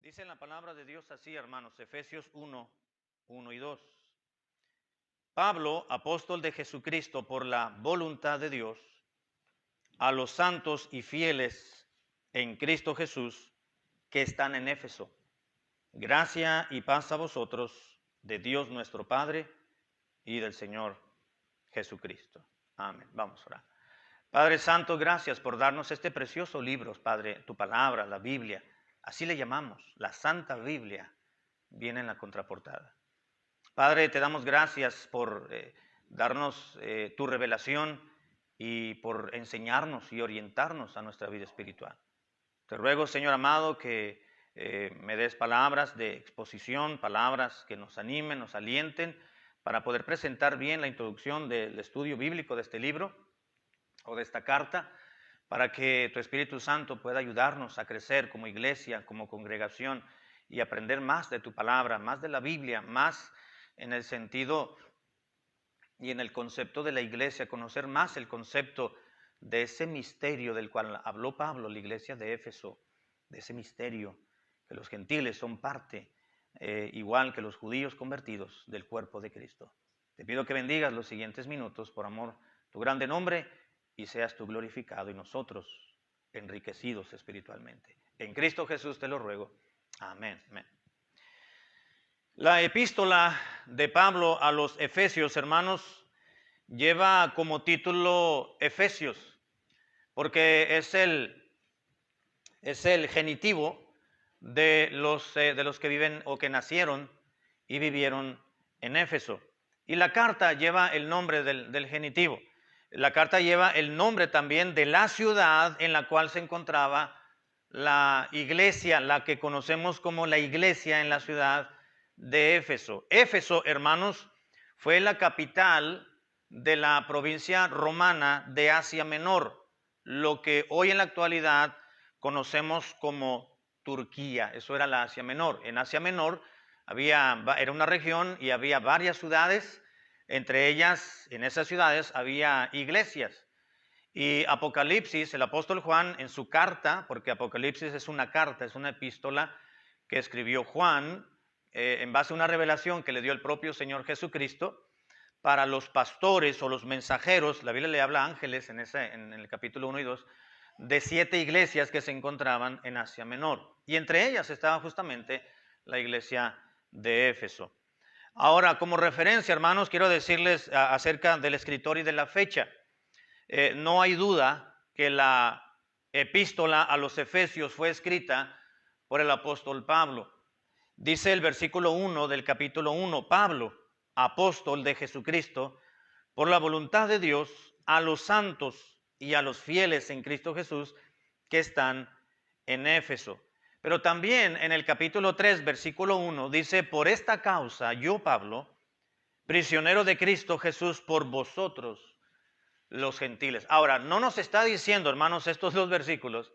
Dice la palabra de Dios así, hermanos, Efesios 1, 1 y 2. Pablo, apóstol de Jesucristo por la voluntad de Dios, a los santos y fieles en Cristo Jesús que están en Éfeso. Gracia y paz a vosotros, de Dios nuestro Padre y del Señor Jesucristo. Amén. Vamos a orar. Padre Santo, gracias por darnos este precioso libro, Padre, tu palabra, la Biblia. Así le llamamos, la Santa Biblia, viene en la contraportada. Padre, te damos gracias por darnos tu revelación y por enseñarnos y orientarnos a nuestra vida espiritual. Te ruego, Señor amado, que me des palabras de exposición, palabras que nos animen, nos alienten, para poder presentar bien la introducción del estudio bíblico de este libro o de esta carta, para que tu Espíritu Santo pueda ayudarnos a crecer como iglesia, como congregación y aprender más de tu palabra, más de la Biblia, más en el sentido y en el concepto de la iglesia, conocer más el concepto de ese misterio del cual habló Pablo, la iglesia de Éfeso, de ese misterio que los gentiles son parte, igual que los judíos convertidos, del cuerpo de Cristo. Te pido que bendigas los siguientes minutos por amor a tu grande nombre y seas tú glorificado y nosotros enriquecidos espiritualmente. En Cristo Jesús te lo ruego. Amén. Amén. La epístola de Pablo a los Efesios, hermanos, lleva como título Efesios, porque es el genitivo de los que viven o que nacieron y vivieron en Éfeso. Y la carta lleva el nombre del genitivo. La carta lleva el nombre también de la ciudad en la cual se encontraba la iglesia, la que conocemos como la iglesia en la ciudad de Éfeso. Éfeso, hermanos, fue la capital de la provincia romana de Asia Menor, lo que hoy en la actualidad conocemos como Turquía. Eso era la Asia Menor. En Asia Menor era una región y había varias ciudades. Entre ellas, en esas ciudades, había iglesias. Y Apocalipsis, el apóstol Juan, en su carta, porque Apocalipsis es una carta, es una epístola que escribió Juan en base a una revelación que le dio el propio Señor Jesucristo para los pastores o los mensajeros. La Biblia le habla a ángeles en el capítulo 1 y 2, de 7 iglesias que se encontraban en Asia Menor. Y entre ellas estaba justamente la iglesia de Éfeso. Ahora, como referencia, hermanos, quiero decirles acerca del escritor y de la fecha. No hay duda que la epístola a los Efesios fue escrita por el apóstol Pablo. Dice el versículo 1 del capítulo 1, Pablo, apóstol de Jesucristo, por la voluntad de Dios, a los santos y a los fieles en Cristo Jesús que están en Éfeso. Pero también en el capítulo 3, versículo 1, dice, por esta causa yo, Pablo, prisionero de Cristo Jesús por vosotros, los gentiles. Ahora, no nos está diciendo, hermanos, estos dos versículos,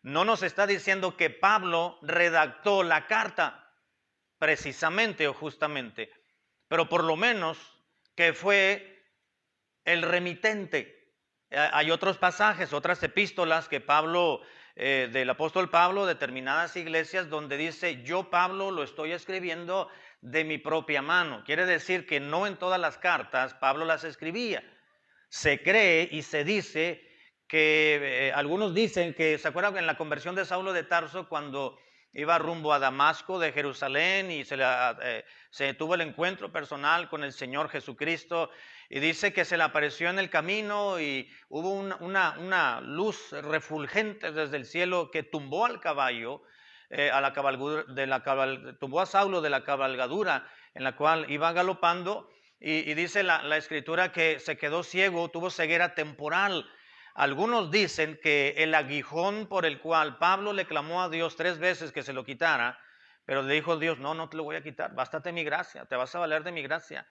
no nos está diciendo que Pablo redactó la carta precisamente o justamente, pero por lo menos que fue el remitente. Hay otros pasajes, otras epístolas que Pablo, del apóstol Pablo, determinadas iglesias, donde dice, yo Pablo lo estoy escribiendo de mi propia mano. Quiere decir que no en todas las cartas Pablo las escribía. Se cree y se dice que algunos dicen que, ¿se acuerdan en la conversión de Saulo de Tarso cuando iba rumbo a Damasco de Jerusalén y se tuvo el encuentro personal con el Señor Jesucristo? Y dice que se le apareció en el camino y hubo una luz refulgente desde el cielo que tumbó al caballo, tumbó a Saulo de la cabalgadura en la cual iba galopando. Y dice la escritura que se quedó ciego, tuvo ceguera temporal. Algunos dicen que el aguijón por el cual Pablo le clamó a Dios 3 veces que se lo quitara, pero le dijo Dios, no te lo voy a quitar, bástate mi gracia, te vas a valer de mi gracia,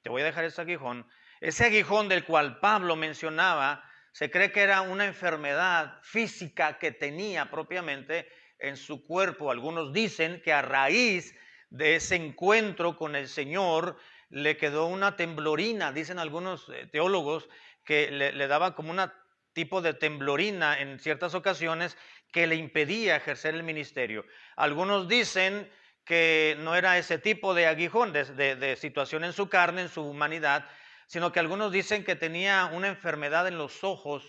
te voy a dejar ese aguijón. Ese aguijón del cual Pablo mencionaba, se cree que era una enfermedad física que tenía propiamente en su cuerpo. Algunos dicen que a raíz de ese encuentro con el Señor, le quedó una temblorina, dicen algunos teólogos, que le daba como una tipo de temblorina en ciertas ocasiones que le impedía ejercer el ministerio. Algunos dicen que no era ese tipo de aguijón, de situación en su carne, en su humanidad, sino que algunos dicen que tenía una enfermedad en los ojos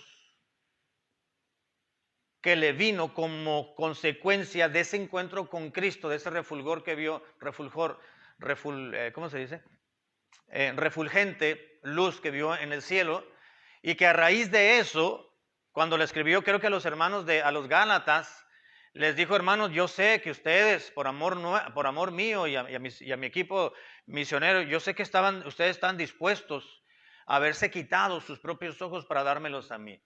que le vino como consecuencia de ese encuentro con Cristo, de ese refulgor que vio, ¿cómo se dice? Refulgente luz que vio en el cielo, y que a raíz de eso, cuando le escribió, creo que a los hermanos a los Gálatas, les dijo: hermanos, yo sé que ustedes, por amor mío y a mi equipo misionero, yo sé que ustedes están dispuestos a haberse quitado sus propios ojos para dármelos a mí.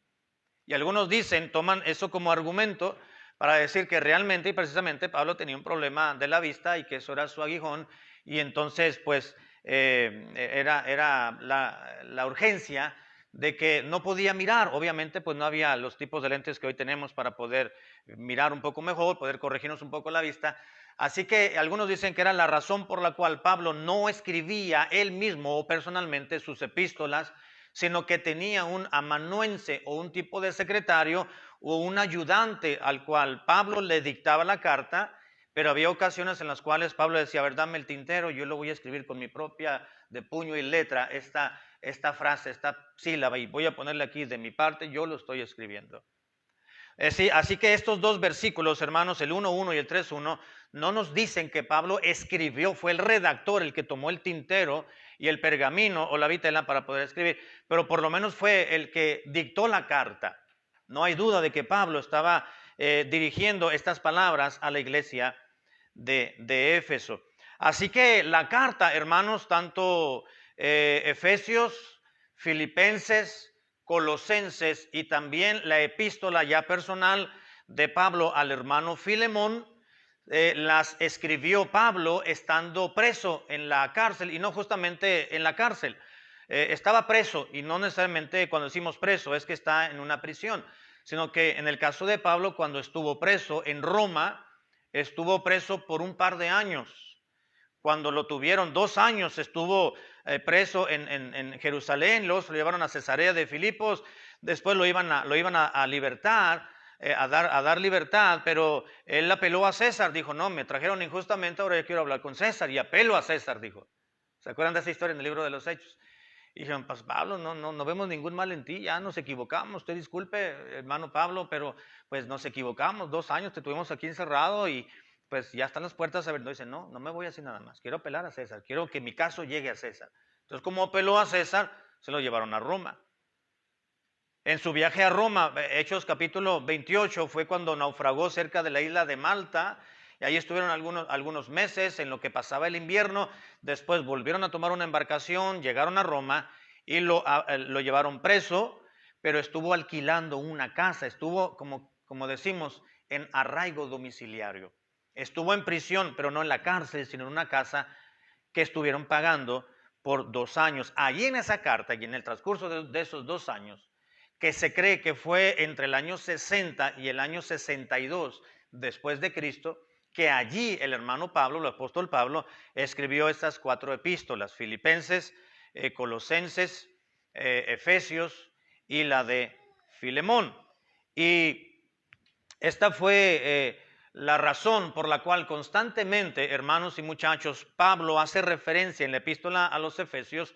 Y algunos toman eso como argumento para decir que realmente y precisamente Pablo tenía un problema de la vista y que eso era su aguijón, y entonces pues era la urgencia de que no podía mirar. Obviamente pues no había los tipos de lentes que hoy tenemos para poder mirar un poco mejor, poder corregirnos un poco la vista. Así que algunos dicen que era la razón por la cual Pablo no escribía él mismo o personalmente sus epístolas, sino que tenía un amanuense o un tipo de secretario o un ayudante al cual Pablo le dictaba la carta, pero había ocasiones en las cuales Pablo decía: a ver, dame el tintero, yo lo voy a escribir con mi propia, de puño y letra, esta frase, esta sílaba, y voy a ponerle aquí de mi parte, yo lo estoy escribiendo. Así que estos dos versículos, hermanos, el 1:1 y el 3:1, no nos dicen que Pablo escribió, fue el redactor el que tomó el tintero y el pergamino o la vitela para poder escribir, pero por lo menos fue el que dictó la carta. No hay duda de que Pablo estaba dirigiendo estas palabras a la iglesia de Éfeso. Así que la carta, hermanos, tanto Efesios, Filipenses, Colosenses y también la epístola ya personal de Pablo al hermano Filemón, las escribió Pablo estando preso en la cárcel, y no justamente en la cárcel. Estaba preso, y no necesariamente cuando decimos preso es que está en una prisión, sino que en el caso de Pablo, cuando estuvo preso en Roma, estuvo preso por un par de años. Cuando lo tuvieron, 2 años estuvo preso en Jerusalén, luego se lo llevaron a Cesarea de Filipos, después lo iban a libertar, a dar libertad, pero él apeló a César, dijo: no, me trajeron injustamente, ahora yo quiero hablar con César, y apelo a César, dijo. ¿Se acuerdan de esa historia en el libro de los Hechos? Y dijeron: pues Pablo, no vemos ningún mal en ti, ya nos equivocamos, usted disculpe, hermano Pablo, pero pues nos equivocamos, 2 años te tuvimos aquí encerrado y pues ya están las puertas abiertas. Dice: no me voy así nada más, quiero apelar a César, quiero que mi caso llegue a César. Entonces, como apeló a César, se lo llevaron a Roma. En su viaje a Roma, Hechos capítulo 28, fue cuando naufragó cerca de la isla de Malta, y ahí estuvieron algunos meses en lo que pasaba el invierno. Después volvieron a tomar una embarcación, llegaron a Roma y lo llevaron preso, pero estuvo alquilando una casa, estuvo, como decimos, en arraigo domiciliario. Estuvo en prisión, pero no en la cárcel, sino en una casa que estuvieron pagando por 2 años. Allí en esa carta y en el transcurso de esos 2 años, que se cree que fue entre el año 60 y el año 62 después de Cristo, que allí el hermano Pablo, el apóstol Pablo, escribió estas 4 epístolas: Filipenses, Colosenses, Efesios y la de Filemón. Y esta fue la razón por la cual constantemente, hermanos y muchachos, Pablo hace referencia en la epístola a los Efesios,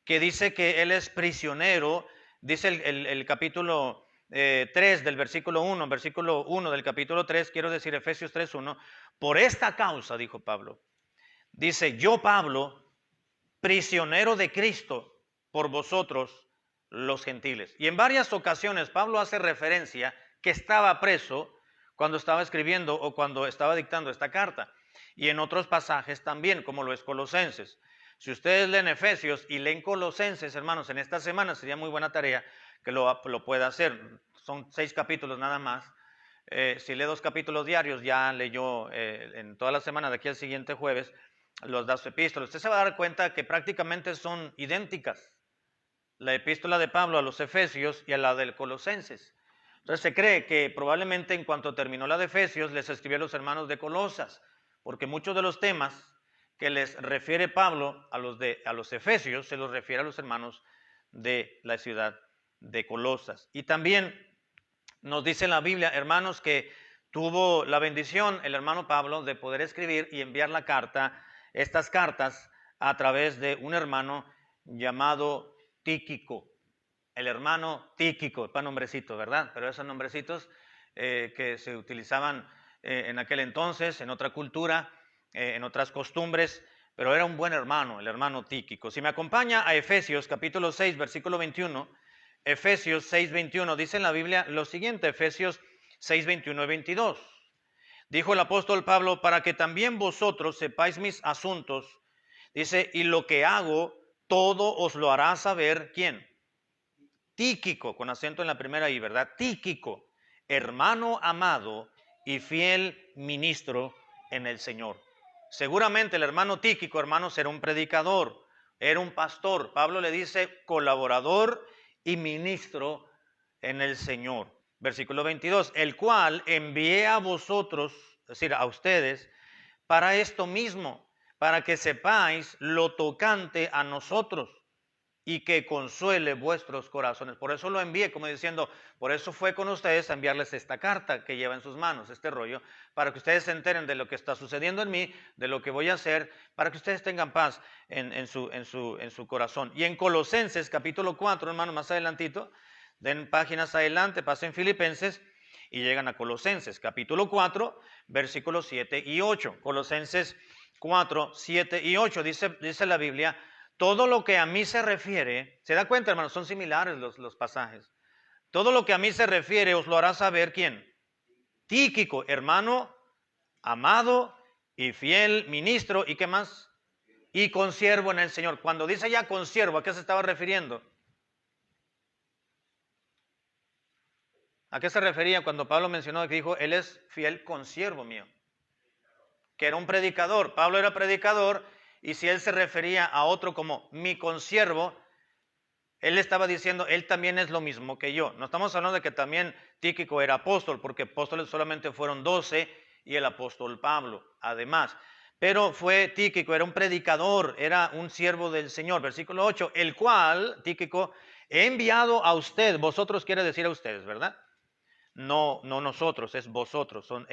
que dice que él es prisionero. Dice el capítulo 3 del versículo 1 del capítulo 3, quiero decir Efesios 3:1, por esta causa, dijo Pablo, dice: yo, Pablo, prisionero de Cristo por vosotros los gentiles. Y en varias ocasiones Pablo hace referencia que estaba preso cuando estaba escribiendo o cuando estaba dictando esta carta, y en otros pasajes también, como lo es Colosenses. Si ustedes leen Efesios y leen Colosenses, hermanos, en esta semana sería muy buena tarea que lo pueda hacer. Son 6 capítulos nada más. Si lee 2 capítulos diarios, ya leyó en toda la semana, de aquí al siguiente jueves, los 2 epístolas. Usted se va a dar cuenta que prácticamente son idénticas, la epístola de Pablo a los Efesios y a la del Colosenses. Entonces se cree que probablemente en cuanto terminó la de Efesios, les escribió a los hermanos de Colosas, porque muchos de los temas que les refiere Pablo a los Efesios se los refiere a los hermanos de la ciudad de Colosas. Y también nos dice en la Biblia, hermanos, que tuvo la bendición el hermano Pablo de poder escribir y enviar estas cartas a través de un hermano llamado Tíquico. El hermano Tíquico, para nombrecito, ¿verdad? Pero esos nombrecitos que se utilizaban en aquel entonces, en otra cultura, en otras costumbres, pero era un buen hermano, el hermano Tíquico. Si me acompaña a Efesios capítulo 6, versículo 21, Efesios 6, 21, dice en la Biblia lo siguiente, Efesios 6, 21 y 22. Dijo el apóstol Pablo, para que también vosotros sepáis mis asuntos, dice, y lo que hago, todo os lo hará saber, ¿quién? Tíquico, con acento en la primera I, ¿verdad? Tíquico, hermano amado y fiel ministro en el Señor. Seguramente el hermano Tíquico, hermanos, era un predicador, era un pastor. Pablo le dice colaborador y ministro en el Señor. Versículo 22, el cual envié a vosotros, es decir, a ustedes, para esto mismo, para que sepáis lo tocante a nosotros y que consuele vuestros corazones. Por eso lo envié, como diciendo, por eso fue con ustedes a enviarles esta carta que lleva en sus manos, este rollo, para que ustedes se enteren de lo que está sucediendo en mí, de lo que voy a hacer, para que ustedes tengan paz en su corazón. Y en Colosenses capítulo 4, hermano, más adelantito, den páginas adelante, pasen Filipenses y llegan a Colosenses capítulo 4, versículos 7 y 8. Colosenses 4, 7 y 8, dice la Biblia, todo lo que a mí se refiere, ¿se da cuenta, hermanos? Son similares los pasajes. Todo lo que a mí se refiere os lo hará saber, ¿quién? Tíquico, hermano, amado y fiel ministro, ¿y qué más? Y consiervo en el Señor. Cuando dice ya consiervo, ¿a qué se estaba refiriendo? ¿A qué se refería cuando Pablo mencionó que dijo, él es fiel consiervo mío? Que era un predicador. Pablo era predicador. Y si él se refería a otro como mi consiervo, él estaba diciendo, él también es lo mismo que yo. No estamos hablando de que también Tíquico era apóstol, porque apóstoles solamente fueron 12 y el apóstol Pablo, además. Pero fue Tíquico, era un predicador, era un siervo del Señor. Versículo 8, el cual, Tíquico, he enviado a usted, vosotros quiere decir a ustedes, ¿verdad? No nosotros, es vosotros, son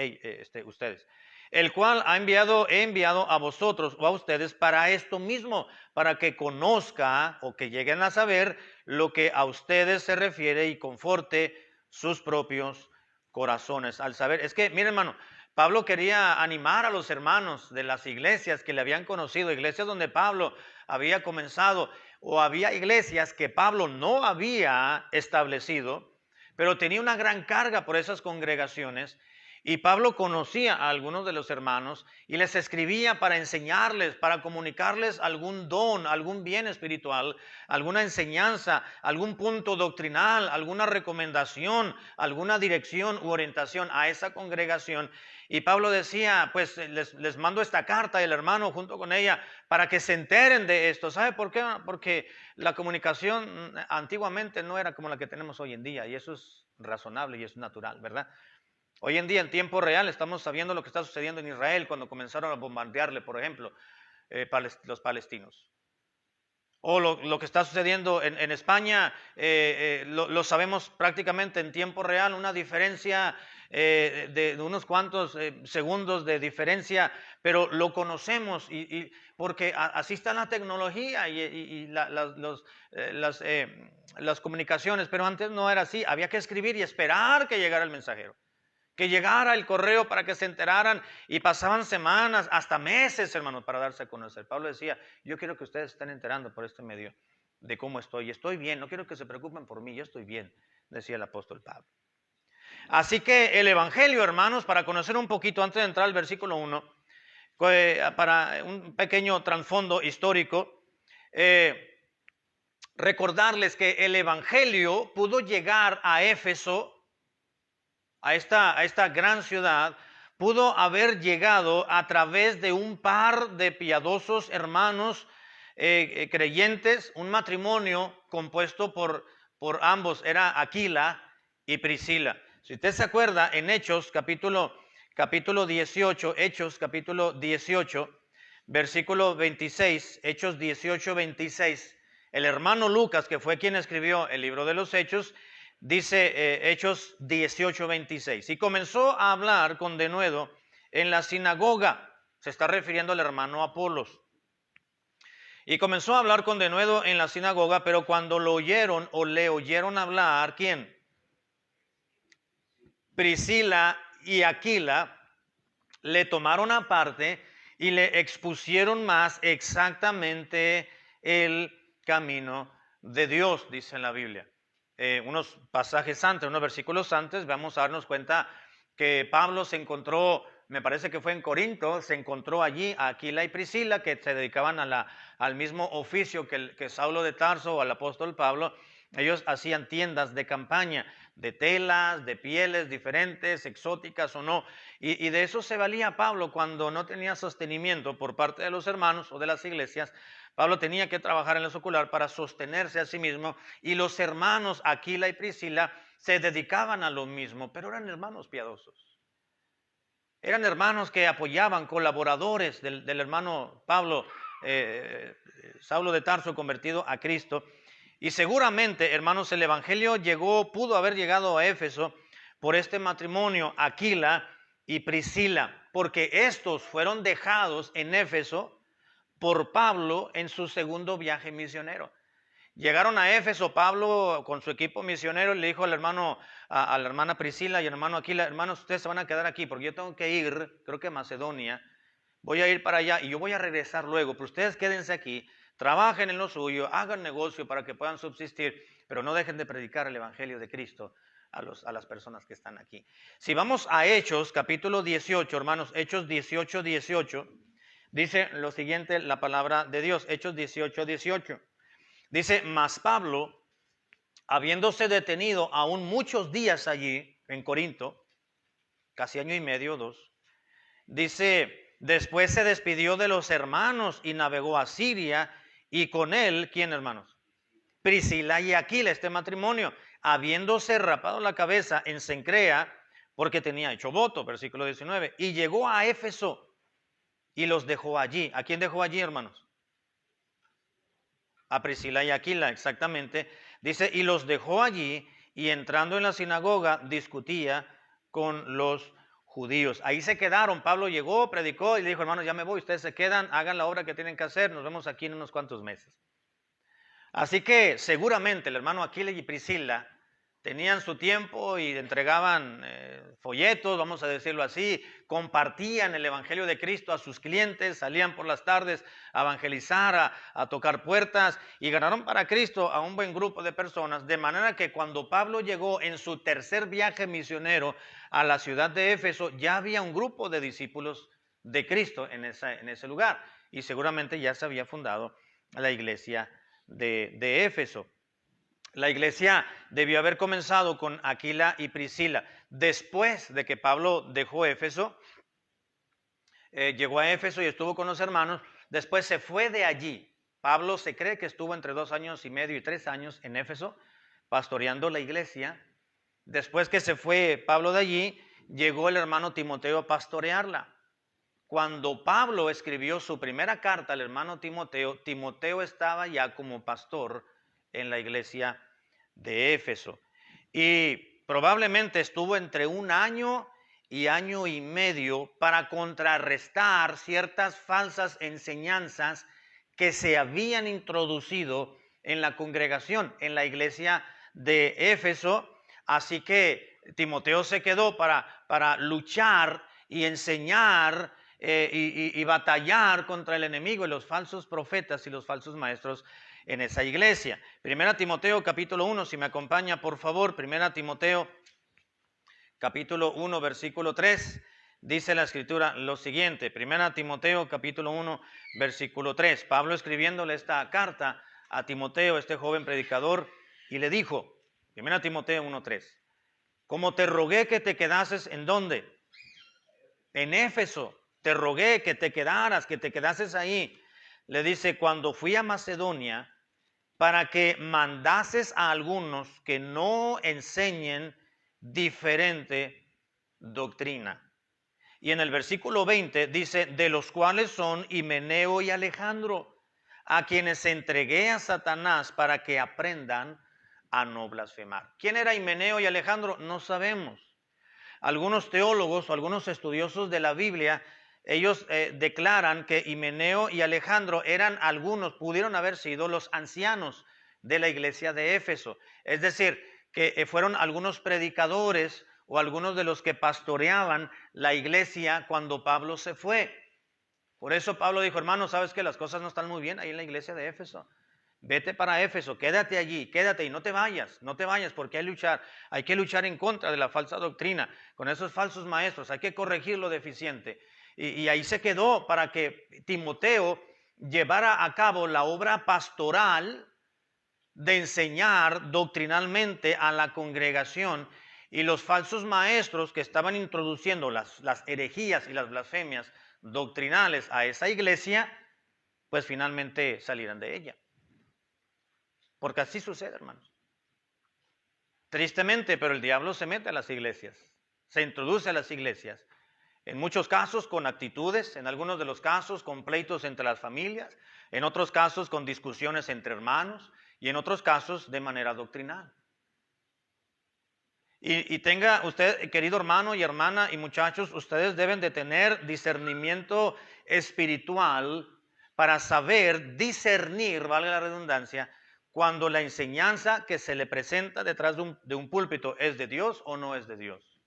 ustedes. El cual he enviado a vosotros o a ustedes para esto mismo, para que conozca o que lleguen a saber lo que a ustedes se refiere y conforte sus propios corazones. Al saber, es que, miren hermano, Pablo quería animar a los hermanos de las iglesias que le habían conocido, iglesias donde Pablo había comenzado, o había iglesias que Pablo no había establecido, pero tenía una gran carga por esas congregaciones. Y Pablo conocía a algunos de los hermanos y les escribía para enseñarles, para comunicarles algún don, algún bien espiritual, alguna enseñanza, algún punto doctrinal, alguna recomendación, alguna dirección u orientación a esa congregación. Y Pablo decía, pues les mando esta carta, el hermano junto con ella, para que se enteren de esto. ¿Sabe por qué? Porque la comunicación antiguamente no era como la que tenemos hoy en día, y eso es razonable y es natural, ¿verdad? Hoy en día, en tiempo real, estamos sabiendo lo que está sucediendo en Israel cuando comenzaron a bombardearle, por ejemplo, los palestinos. O lo que está sucediendo en España, lo sabemos prácticamente en tiempo real, una diferencia de unos cuantos segundos de diferencia, pero lo conocemos porque así está la tecnología y las comunicaciones, pero antes no era así, había que escribir y esperar que llegara el mensajero, que llegara el correo para que se enteraran, y pasaban semanas, hasta meses, hermanos, para darse a conocer. Pablo decía, yo quiero que ustedes estén enterando por este medio de cómo estoy bien, no quiero que se preocupen por mí, yo estoy bien, decía el apóstol Pablo. Así que el evangelio, hermanos, para conocer un poquito, antes de entrar al versículo 1, para un pequeño trasfondo histórico, recordarles que el evangelio pudo llegar a Éfeso, a esta gran ciudad, pudo haber llegado a través de un par de piadosos hermanos creyentes, un matrimonio compuesto por ambos, era Aquila y Priscila. Si usted se acuerda, en Hechos capítulo 18, Hechos capítulo 18, versículo 26, Hechos 18, 26, El hermano Lucas, que fue quien escribió el libro de los Hechos, dice Hechos 18:26. Y comenzó a hablar con denuedo en la sinagoga. Se está refiriendo al hermano Apolos. Y comenzó a hablar con denuedo en la sinagoga, pero cuando lo oyeron o le oyeron hablar, ¿quién? Priscila y Aquila, le tomaron aparte y le expusieron más exactamente el camino de Dios, dice en la Biblia. Unos pasajes antes, unos versículos antes, vamos a darnos cuenta que Pablo se encontró, me parece que fue en Corinto, se encontró allí a Aquila y Priscila, que se dedicaban al mismo oficio que Saulo de Tarso o al apóstol Pablo. Ellos hacían tiendas de campaña, de telas, de pieles diferentes, exóticas o no. Y de eso se valía Pablo cuando no tenía sostenimiento por parte de los hermanos o de las iglesias. Pablo tenía que trabajar en lo secular para sostenerse a sí mismo, y los hermanos Aquila y Priscila se dedicaban a lo mismo, pero eran hermanos piadosos. Eran hermanos que apoyaban, colaboradores del hermano Pablo, Saulo de Tarso, convertido a Cristo. Y seguramente, hermanos, el evangelio pudo haber llegado a Éfeso por este matrimonio, Aquila y Priscila, porque estos fueron dejados en Éfeso por Pablo en su segundo viaje misionero. Llegaron a Éfeso, Pablo con su equipo misionero le dijo al hermano, a la hermana Priscila y al hermano Aquila: hermanos, ustedes se van a quedar aquí porque yo tengo que ir, creo que a Macedonia, voy a ir para allá y yo voy a regresar luego, pero ustedes quédense aquí, trabajen en lo suyo, hagan negocio para que puedan subsistir, pero no dejen de predicar el evangelio de Cristo a las personas que están aquí. Si vamos a Hechos, capítulo 18, hermanos, Hechos 18:18, dice lo siguiente la palabra de Dios, Hechos 18:18. Dice: mas Pablo, habiéndose detenido aún muchos días allí en Corinto, casi año y medio, 2, dice, después se despidió de los hermanos y navegó a Siria, y con él, ¿quién, hermanos? Priscila y Aquila, este matrimonio, habiéndose rapado la cabeza en Cencrea, porque tenía hecho voto, versículo 19, y llegó a Éfeso y los dejó allí. ¿A quién dejó allí, hermanos? A Priscila y Aquila, exactamente. Dice, y los dejó allí, y entrando en la sinagoga discutía con los judíos. Ahí se quedaron. Pablo llegó, predicó y le dijo: hermanos, ya me voy, ustedes se quedan, hagan la obra que tienen que hacer, nos vemos aquí en unos cuantos meses. Así que seguramente el hermano Aquila y Priscila tenían su tiempo y entregaban folletos, vamos a decirlo así, compartían el evangelio de Cristo a sus clientes, salían por las tardes a evangelizar, a tocar puertas, y ganaron para Cristo a un buen grupo de personas, de manera que cuando Pablo llegó en su tercer viaje misionero a la ciudad de Éfeso, ya había un grupo de discípulos de Cristo en ese lugar, y seguramente ya se había fundado la iglesia de Éfeso. La iglesia debió haber comenzado con Aquila y Priscila. Después de que Pablo dejó Éfeso, llegó a Éfeso y estuvo con los hermanos, después se fue de allí. Pablo se cree que estuvo entre 2 años y medio y 3 años en Éfeso, pastoreando la iglesia. Después que se fue Pablo de allí, llegó el hermano Timoteo a pastorearla. Cuando Pablo escribió su primera carta al hermano Timoteo, Timoteo estaba ya como pastor en la iglesia de Éfeso. Y probablemente estuvo entre 1 año y año y medio para contrarrestar ciertas falsas enseñanzas que se habían introducido en la congregación, en la iglesia de Éfeso. Así que Timoteo se quedó para luchar y enseñar y batallar contra el enemigo y los falsos profetas y los falsos maestros en esa iglesia. Primera Timoteo capítulo 1, si me acompaña por favor, Primera Timoteo capítulo 1 versículo 3, dice la escritura lo siguiente. Primera Timoteo capítulo 1 versículo 3, Pablo escribiéndole esta carta a Timoteo, este joven predicador, y le dijo, Primera Timoteo 1:3, como te rogué que te quedases, ¿en dónde? En Éfeso. Te rogué que te quedases ahí. Le dice, cuando fui a Macedonia, para que mandases a algunos que no enseñen diferente doctrina. Y en el versículo 20 dice, de los cuales son Himeneo y Alejandro, a quienes entregué a Satanás para que aprendan a no blasfemar. ¿Quién era Himeneo y Alejandro? No sabemos. Algunos teólogos o algunos estudiosos de la Biblia, ellos declaran que Himeneo y Alejandro pudieron haber sido los ancianos de la iglesia de Éfeso. Es decir, que fueron algunos predicadores o algunos de los que pastoreaban la iglesia cuando Pablo se fue. Por eso Pablo dijo, hermano, ¿sabes que las cosas no están muy bien ahí en la iglesia de Éfeso? Vete para Éfeso, quédate allí, quédate y no te vayas porque hay que luchar en contra de la falsa doctrina, con esos falsos maestros, hay que corregir lo deficiente. Y ahí se quedó para que Timoteo llevara a cabo la obra pastoral de enseñar doctrinalmente a la congregación, y los falsos maestros que estaban introduciendo las herejías y las blasfemias doctrinales a esa iglesia, pues finalmente salieran de ella. Porque así sucede, hermanos. Tristemente, pero el diablo se mete a las iglesias, se introduce a las iglesias. En muchos casos con actitudes, en algunos de los casos con pleitos entre las familias, en otros casos con discusiones entre hermanos y en otros casos de manera doctrinal. Y tenga usted, querido hermano y hermana y muchachos, ustedes deben de tener discernimiento espiritual para saber discernir, valga la redundancia, cuando la enseñanza que se le presenta detrás de un púlpito es de Dios o no es de Dios.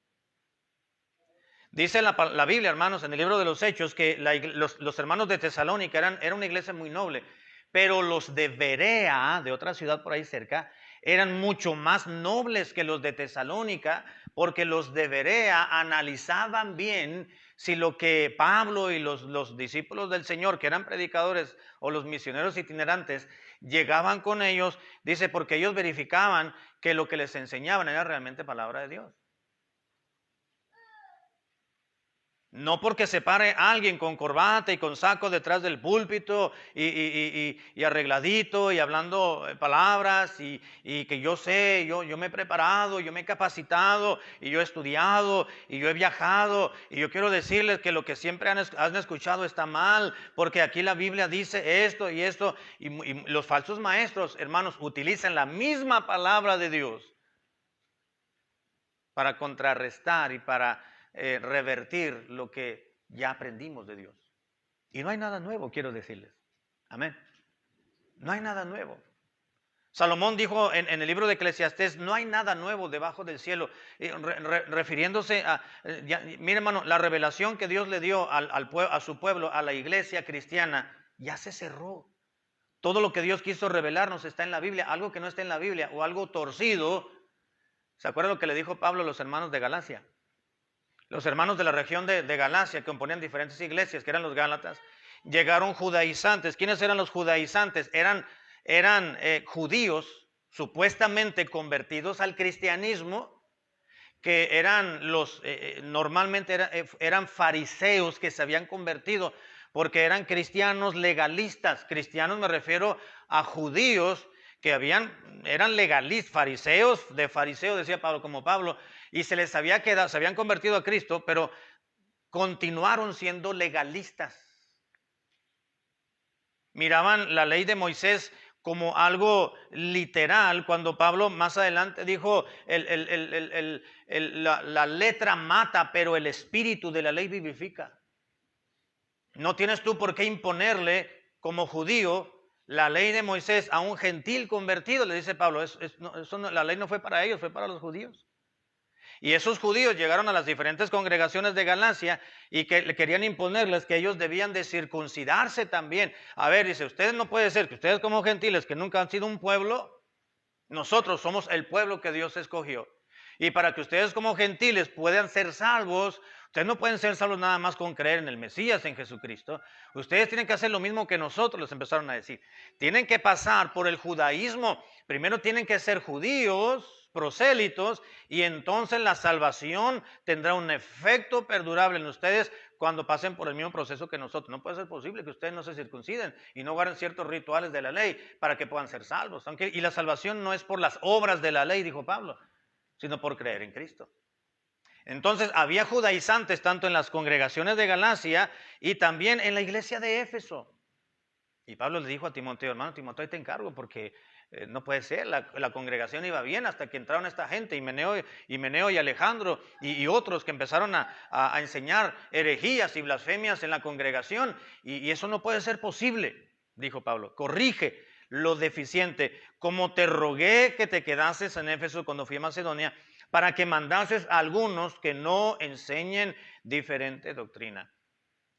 Dice la Biblia, hermanos, en el libro de los Hechos, que los hermanos de Tesalónica eran una iglesia muy noble, pero los de Berea, de otra ciudad por ahí cerca, eran mucho más nobles que los de Tesalónica, porque los de Berea analizaban bien si lo que Pablo y los discípulos del Señor, que eran predicadores, o los misioneros itinerantes, llegaban con ellos, dice, porque ellos verificaban que lo que les enseñaban era realmente palabra de Dios. No porque se pare alguien con corbata y con saco detrás del púlpito y arregladito y hablando palabras y que yo sé, yo me he preparado, yo me he capacitado y yo he estudiado y yo he viajado y yo quiero decirles que lo que siempre han escuchado está mal, porque aquí la Biblia dice esto y esto, y los falsos maestros, hermanos, utilizan la misma palabra de Dios para contrarrestar y para revertir lo que ya aprendimos de Dios. Y no hay nada nuevo, quiero decirles. Amén. No hay nada nuevo. Salomón dijo en el libro de Eclesiastés, no hay nada nuevo debajo del cielo, refiriéndose a, mire hermano, la revelación que Dios le dio a su pueblo, a la iglesia cristiana, ya se cerró. Todo lo que Dios quiso revelarnos está en la Biblia. Algo que no está en la Biblia o algo torcido, ¿se acuerdan lo que le dijo Pablo a los hermanos de Galacia? Los hermanos de la región de Galacia, que componían diferentes iglesias, que eran los Gálatas, llegaron judaizantes. ¿Quiénes eran los judaizantes? Eran judíos supuestamente convertidos al cristianismo, que eran normalmente eran fariseos que se habían convertido, porque eran cristianos legalistas. Cristianos me refiero a judíos que eran legalistas, fariseos, de fariseo decía Pablo, como Pablo, y se habían convertido a Cristo, pero continuaron siendo legalistas. Miraban la ley de Moisés como algo literal, cuando Pablo más adelante dijo, la letra mata, pero el espíritu de la ley vivifica. No tienes tú por qué imponerle como judío la ley de Moisés a un gentil convertido, le dice Pablo. La ley no fue para ellos, fue para los judíos. Y esos judíos llegaron a las diferentes congregaciones de Galacia y que le querían imponerles que ellos debían de circuncidarse también. A ver, dice, ustedes no puede ser que ustedes como gentiles que nunca han sido un pueblo, nosotros somos el pueblo que Dios escogió. Y para que ustedes como gentiles puedan ser salvos, ustedes no pueden ser salvos nada más con creer en el Mesías, en Jesucristo. Ustedes tienen que hacer lo mismo que nosotros, les empezaron a decir. Tienen que pasar por el judaísmo. Primero tienen que ser judíos, prosélitos, y entonces la salvación tendrá un efecto perdurable en ustedes cuando pasen por el mismo proceso que nosotros. No puede ser posible que ustedes no se circunciden y no guarden ciertos rituales de la ley para que puedan ser salvos. Y la salvación no es por las obras de la ley, dijo Pablo, sino por creer en Cristo. Entonces había judaizantes tanto en las congregaciones de Galacia y también en la iglesia de Éfeso. Y Pablo le dijo a Timoteo, hermano Timoteo, ahí te encargo porque no puede ser, la congregación iba bien hasta que entraron esta gente, Himeneo y Alejandro y otros que empezaron a enseñar herejías y blasfemias en la congregación, y eso no puede ser posible, dijo Pablo. Corrige lo deficiente, como te rogué que te quedases en Éfeso cuando fui a Macedonia, para que mandases a algunos que no enseñen diferente doctrina.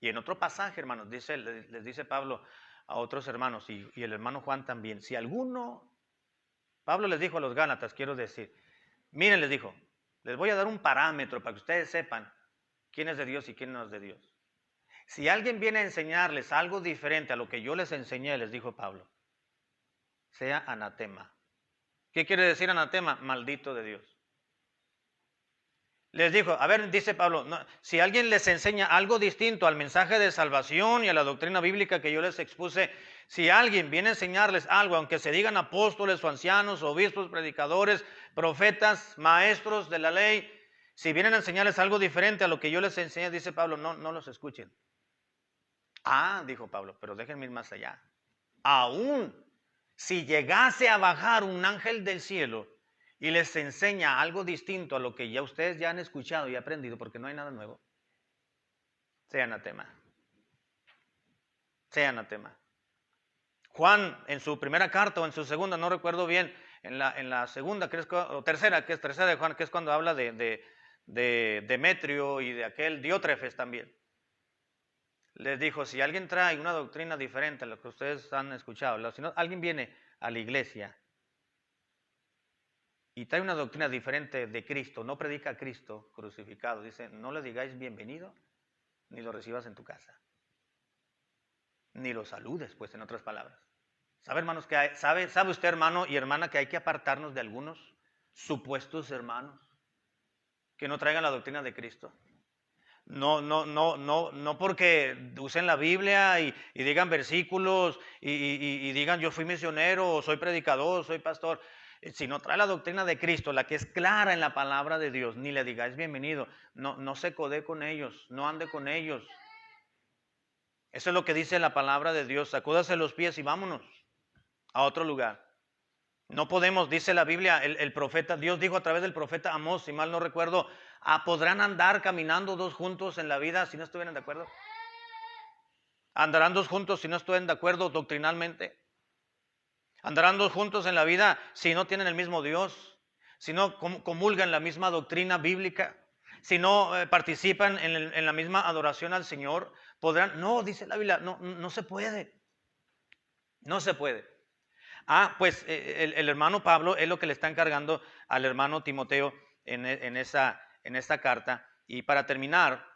Y en otro pasaje, hermanos, les dice Pablo a otros hermanos, y el hermano Juan también, si alguno, Pablo les dijo a los Gálatas, quiero decir, miren, les dijo, les voy a dar un parámetro para que ustedes sepan quién es de Dios y quién no es de Dios. Si alguien viene a enseñarles algo diferente a lo que yo les enseñé, les dijo Pablo, sea anatema. ¿Qué quiere decir anatema? Maldito de Dios. Les dijo, a ver, dice Pablo, no, si alguien les enseña algo distinto al mensaje de salvación y a la doctrina bíblica que yo les expuse, si alguien viene a enseñarles algo, aunque se digan apóstoles o ancianos, obispos, predicadores, profetas, maestros de la ley, si vienen a enseñarles algo diferente a lo que yo les enseñé, dice Pablo, no los escuchen. Ah, dijo Pablo, pero déjenme ir más allá. Aún si llegase a bajar un ángel del cielo y les enseña algo distinto a lo que ya ustedes ya han escuchado y aprendido, porque no hay nada nuevo, sea anatema. Sea anatema. Juan, en su primera carta o en su segunda, no recuerdo bien, en la segunda, o tercera, que es tercera de Juan, que es cuando habla de Demetrio y de aquel Diótrefes también. Les dijo, si alguien trae una doctrina diferente a lo que ustedes han escuchado, si no, alguien viene a la iglesia y trae una doctrina diferente de Cristo, no predica a Cristo crucificado, dice, no le digáis bienvenido, ni lo recibas en tu casa. Ni lo saludes, pues, en otras palabras. ¿Sabe, hermanos, sabe usted, hermano y hermana, que hay que apartarnos de algunos supuestos hermanos que no traigan la doctrina de Cristo? No porque usen la Biblia y digan versículos y digan yo fui misionero, o soy predicador, soy pastor. Si no trae la doctrina de Cristo, la que es clara en la palabra de Dios, ni le digáis bienvenido. No se codee con ellos, no ande con ellos. Eso es lo que dice la palabra de Dios. Sacúdase los pies y vámonos a otro lugar. No podemos, dice la Biblia, el profeta, Dios dijo a través del profeta Amós, si mal no recuerdo, ¿podrán andar caminando dos juntos en la vida si no estuvieran de acuerdo? ¿Andarán dos juntos si no estuvieran de acuerdo doctrinalmente? ¿Andarán dos juntos en la vida si no tienen el mismo Dios? Si no comulgan la misma doctrina bíblica? Si no participan en la misma adoración al Señor, ¿podrán? No, dice la Biblia, no se puede. No se puede. Pues el hermano Pablo es lo que le está encargando al hermano Timoteo en esta carta. Y para terminar,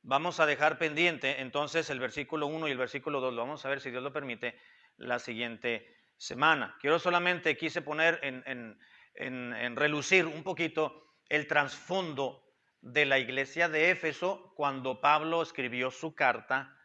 vamos a dejar pendiente entonces el versículo 1 y el versículo 2. Lo vamos a ver, si Dios lo permite, la siguiente semana. Quise poner en relucir un poquito el trasfondo de la iglesia de Éfeso cuando Pablo escribió su carta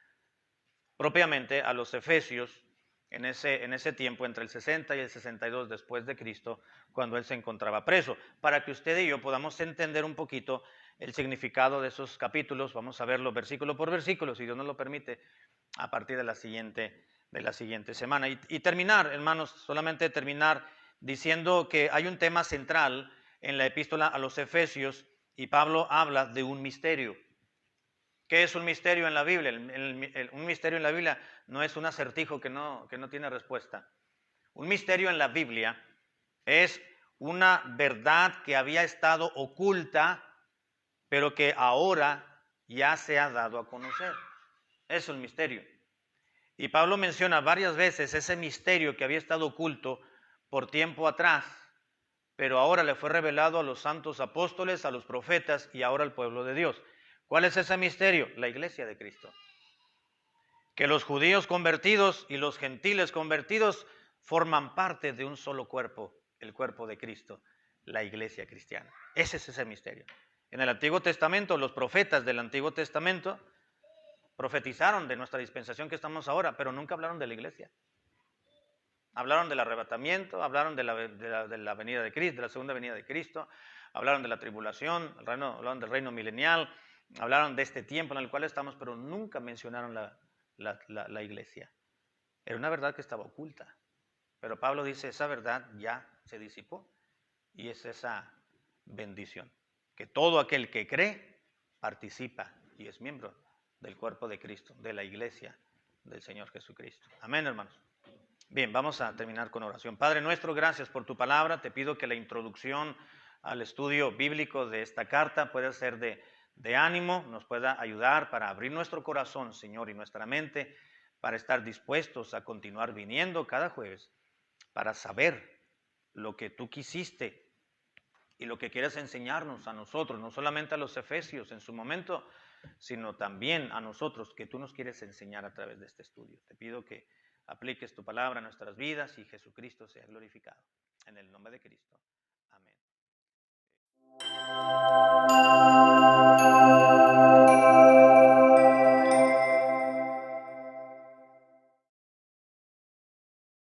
propiamente a los Efesios en ese tiempo, entre el 60 y el 62 después de Cristo, cuando él se encontraba preso. Para que usted y yo podamos entender un poquito el significado de esos capítulos, vamos a verlo versículo por versículo, si Dios nos lo permite, a partir de la siguiente semana. Y terminar, hermanos, solamente terminar diciendo que hay un tema central en la epístola a los Efesios, y Pablo habla de un misterio. ¿Qué es un misterio en la Biblia? Un misterio en la Biblia no es un acertijo que no tiene respuesta. Un misterio en la Biblia es una verdad que había estado oculta, pero que ahora ya se ha dado a conocer. Es un misterio. Y Pablo menciona varias veces ese misterio que había estado oculto por tiempo atrás, pero ahora le fue revelado a los santos apóstoles, a los profetas y ahora al pueblo de Dios. ¿Cuál es ese misterio? La iglesia de Cristo. Que los judíos convertidos y los gentiles convertidos forman parte de un solo cuerpo, el cuerpo de Cristo, la iglesia cristiana. Ese es ese misterio. En el Antiguo Testamento, los profetas del Antiguo Testamento profetizaron de nuestra dispensación que estamos ahora, pero nunca hablaron de la iglesia. Hablaron del arrebatamiento, hablaron de la venida de Cristo, de la segunda venida de Cristo, hablaron de la tribulación, hablaron del reino milenial, hablaron de este tiempo en el cual estamos, pero nunca mencionaron la iglesia. Era una verdad que estaba oculta. Pero Pablo dice, esa verdad ya se disipó. Y es esa bendición. Que todo aquel que cree participa y es miembro del cuerpo de Cristo, de la iglesia del Señor Jesucristo. Amén, hermanos. Bien, vamos a terminar con oración. Padre nuestro, gracias por tu palabra. Te pido que la introducción al estudio bíblico de esta carta pueda ser de ánimo, nos pueda ayudar para abrir nuestro corazón, Señor, y nuestra mente, para estar dispuestos a continuar viniendo cada jueves, para saber lo que tú quisiste y lo que quieres enseñarnos a nosotros, no solamente a los efesios en su momento, sino también a nosotros, que tú nos quieres enseñar a través de este estudio. Te pido que apliques tu palabra a nuestras vidas y Jesucristo sea glorificado. En el nombre de Cristo. Amén.